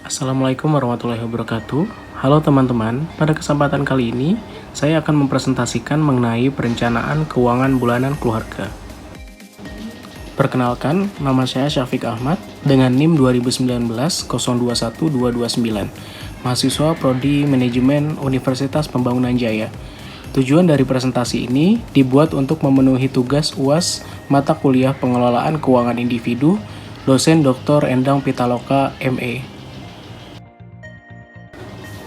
Assalamualaikum warahmatullahi wabarakatuh. Halo teman-teman, pada kesempatan kali ini saya akan mempresentasikan mengenai perencanaan keuangan bulanan keluarga. Perkenalkan, nama saya Syafiq Ahmad dengan NIM 2019-021229, mahasiswa Prodi Manajemen Universitas Pembangunan Jaya. Tujuan dari presentasi ini dibuat untuk memenuhi tugas UAS mata kuliah Pengelolaan Keuangan Individu, dosen Dr. Endang Pitaloka, ME.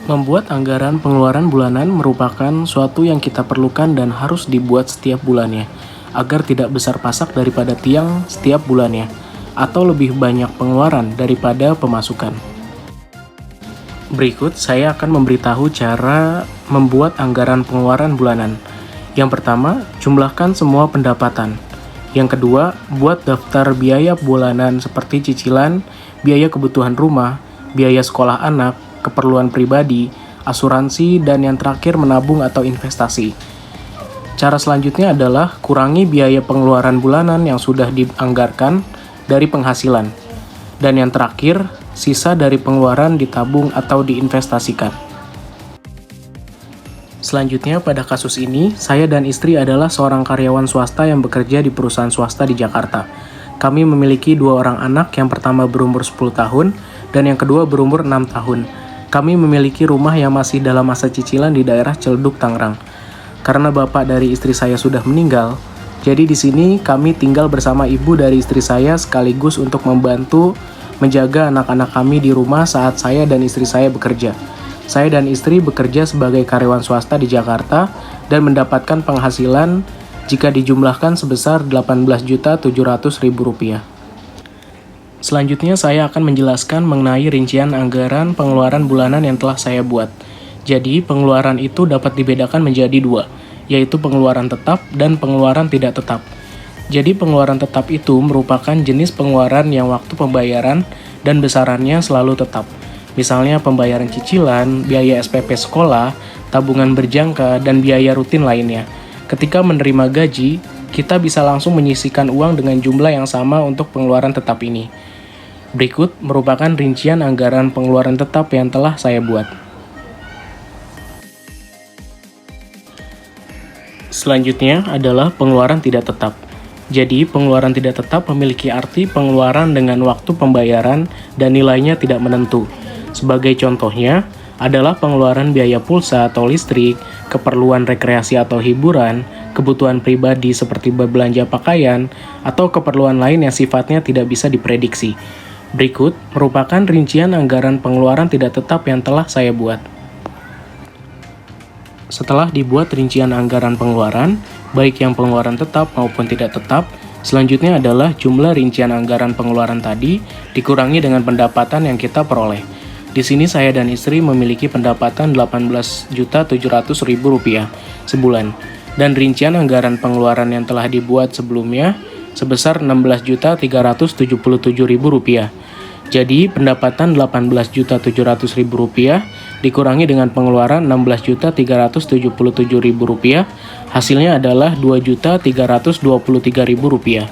Membuat anggaran pengeluaran bulanan merupakan suatu yang kita perlukan dan harus dibuat setiap bulannya, agar tidak besar pasak daripada tiang setiap bulannya, atau lebih banyak pengeluaran daripada pemasukan. Berikut saya akan memberitahu cara membuat anggaran pengeluaran bulanan. Yang pertama, jumlahkan semua pendapatan. Yang kedua, buat daftar biaya bulanan seperti cicilan, biaya kebutuhan rumah, biaya sekolah anak, keperluan pribadi, asuransi, dan yang terakhir menabung atau investasi. Cara selanjutnya adalah kurangi biaya pengeluaran bulanan yang sudah dianggarkan dari penghasilan. Dan yang terakhir, sisa dari pengeluaran ditabung atau diinvestasikan. Selanjutnya, pada kasus ini, saya dan istri adalah seorang karyawan swasta yang bekerja di perusahaan swasta di Jakarta. Kami memiliki 2 orang anak, yang pertama berumur 10 tahun, dan yang kedua berumur 6 tahun. Kami memiliki rumah yang masih dalam masa cicilan di daerah Ciledug, Tangerang. Karena bapak dari istri saya sudah meninggal, jadi di sini kami tinggal bersama ibu dari istri saya sekaligus untuk membantu menjaga anak-anak kami di rumah saat saya dan istri saya bekerja. Saya dan istri bekerja sebagai karyawan swasta di Jakarta dan mendapatkan penghasilan jika dijumlahkan sebesar Rp18.700.000. Selanjutnya saya akan menjelaskan mengenai rincian anggaran pengeluaran bulanan yang telah saya buat. Jadi pengeluaran itu dapat dibedakan menjadi 2, yaitu pengeluaran tetap dan pengeluaran tidak tetap. Jadi pengeluaran tetap itu merupakan jenis pengeluaran yang waktu pembayaran dan besarannya selalu tetap. Misalnya pembayaran cicilan, biaya SPP sekolah, tabungan berjangka, dan biaya rutin lainnya. Ketika menerima gaji, kita bisa langsung menyisihkan uang dengan jumlah yang sama untuk pengeluaran tetap ini. Berikut merupakan rincian anggaran pengeluaran tetap yang telah saya buat. Selanjutnya adalah pengeluaran tidak tetap. Jadi, pengeluaran tidak tetap memiliki arti pengeluaran dengan waktu pembayaran dan nilainya tidak menentu. Sebagai contohnya, adalah pengeluaran biaya pulsa atau listrik, keperluan rekreasi atau hiburan, kebutuhan pribadi seperti berbelanja pakaian, atau keperluan lain yang sifatnya tidak bisa diprediksi. Berikut merupakan rincian anggaran pengeluaran tidak tetap yang telah saya buat. Setelah dibuat rincian anggaran pengeluaran, baik yang pengeluaran tetap maupun tidak tetap, selanjutnya adalah jumlah rincian anggaran pengeluaran tadi dikurangi dengan pendapatan yang kita peroleh. Di sini saya dan istri memiliki pendapatan Rp18.700.000 sebulan, dan rincian anggaran pengeluaran yang telah dibuat sebelumnya sebesar Rp16.377.000. Jadi pendapatan Rp18.700.000 dikurangi dengan pengeluaran Rp16.377.000, hasilnya adalah Rp2.323.000.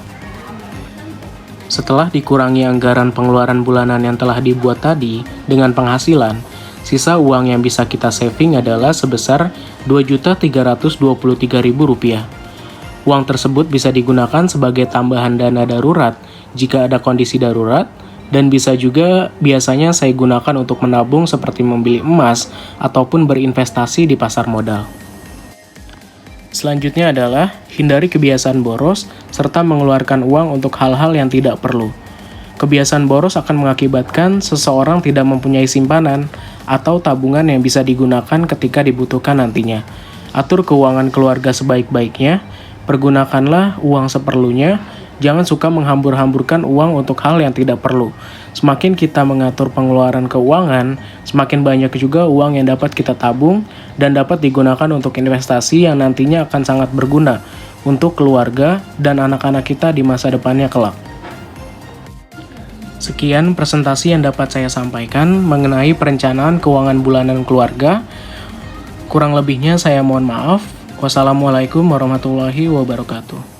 Setelah dikurangi anggaran pengeluaran bulanan yang telah dibuat tadi dengan penghasilan, sisa uang yang bisa kita saving adalah sebesar Rp2.323.000. Uang tersebut bisa digunakan sebagai tambahan dana darurat jika ada kondisi darurat, dan bisa juga biasanya saya gunakan untuk menabung seperti membeli emas ataupun berinvestasi di pasar modal. Selanjutnya adalah hindari kebiasaan boros serta mengeluarkan uang untuk hal-hal yang tidak perlu. Kebiasaan boros akan mengakibatkan seseorang tidak mempunyai simpanan atau tabungan yang bisa digunakan ketika dibutuhkan nantinya. Atur keuangan keluarga sebaik-baiknya, pergunakanlah uang seperlunya, jangan suka menghambur-hamburkan uang untuk hal yang tidak perlu. Semakin kita mengatur pengeluaran keuangan, semakin banyak juga uang yang dapat kita tabung dan dapat digunakan untuk investasi yang nantinya akan sangat berguna untuk keluarga dan anak-anak kita di masa depannya kelak. Sekian presentasi yang dapat saya sampaikan mengenai perencanaan keuangan bulanan keluarga. Kurang lebihnya saya mohon maaf. Wassalamualaikum warahmatullahi wabarakatuh.